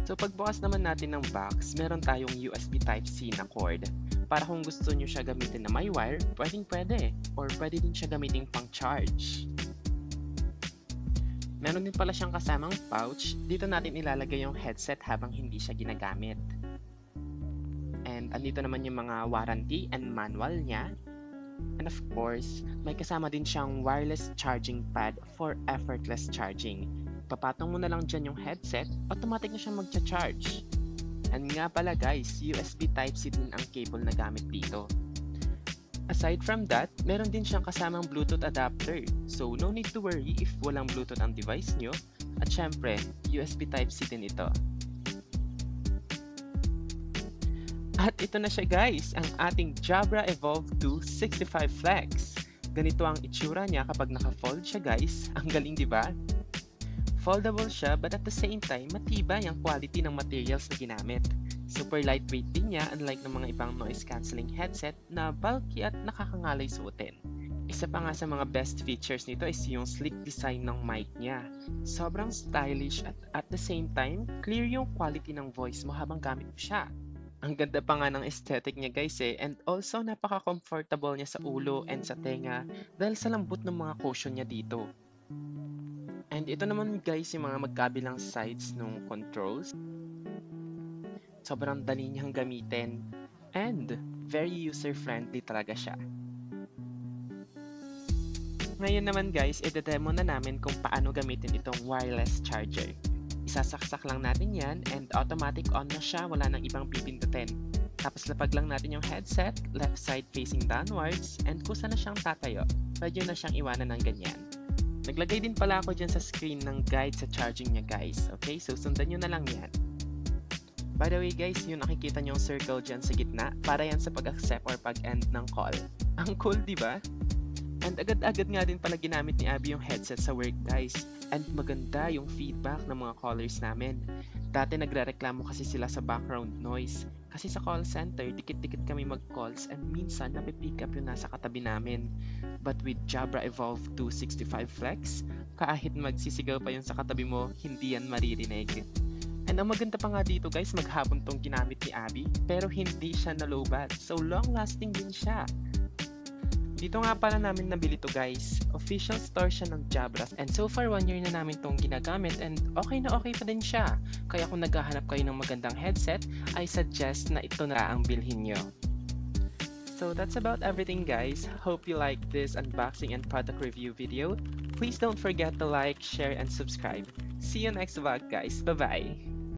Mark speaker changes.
Speaker 1: So pagbukas naman natin ng box, meron tayong USB Type-C na cord. Para kung gusto nyo siya gamitin na may wire, pwede. Or pwede din siya gamitin pang charge. Meron din pala siyang kasamang pouch. Dito natin ilalagay yung headset habang hindi siya ginagamit. And andito naman yung mga warranty and manual niya. And of course, may kasama din siyang wireless charging pad for effortless charging. Papatong mo na lang dyan yung headset, automatic na siyang magcha-charge. And nga pala guys, USB Type-C din ang cable na gamit dito. Aside from that, meron din siyang kasamang Bluetooth adapter. So no need to worry if walang Bluetooth ang device nyo. At syempre, USB Type-C din ito. At ito na siya guys, ang ating Jabra Evolve 2 65 Flex. Ganito ang itsura niya kapag naka-fold siya guys. Ang galing diba? Foldable siya but at the same time, matibay ang quality ng materials na ginamit. Super lightweight din niya unlike ng mga ibang noise cancelling headset na bulky at nakakangalay suotin. Isa pa nga sa mga best features nito is yung sleek design ng mic niya. Sobrang stylish at the same time, clear yung quality ng voice mo habang gamit mo siya. Ang ganda pa nga ng aesthetic niya guys and also napaka-comfortable niya sa ulo and sa tenga dahil sa lambot ng mga cushion niya dito. And ito naman guys yung mga magkabilang sides ng controls. Sobrang dali niyang gamitin and very user-friendly talaga siya. Ngayon naman guys, i-demo na namin kung paano gamitin itong wireless charger. Isasaksak lang natin yan and automatic on na siya, wala nang ibang pipindutin. Tapos lapag lang natin yung headset, left side facing downwards, and kusa na siyang tatayo. Pwede na siyang iwanan ng ganyan. Naglagay din pala ako dyan sa screen ng guide sa charging niya guys. Okay, so sundan nyo na lang yan. By the way guys, yung nakikita nyo yung circle dyan sa gitna, para yan sa pag-accept or pag-end ng call. Ang cool, di ba? And agad-agad nga din pala ginamit ni Abby yung headset sa work guys. And maganda yung feedback ng mga callers namin. Dati nagre-reklamo kasi sila sa background noise. Kasi sa call center, dikit-dikit kami mag-calls and minsan napipick up yung nasa katabi namin. But with Jabra Evolve 2 65 Flex, kahit magsisigaw pa yung sa katabi mo, hindi yan maririnig. And ang maganda pa nga dito guys, maghapon tong ginamit ni Abby, pero hindi siya na-lowbat. So long-lasting din siya. Dito nga pala namin nabili to guys. Official store siya ng Jabra. And so far 1 year na namin tong ginagamit and okay na okay pa din siya. Kaya kung naghahanap kayo ng magandang headset, I suggest na ito na ang bilhin nyo. So that's about everything guys. Hope you like this unboxing and product review video. Please don't forget to like, share, and subscribe. See you next vlog guys. Bye-bye!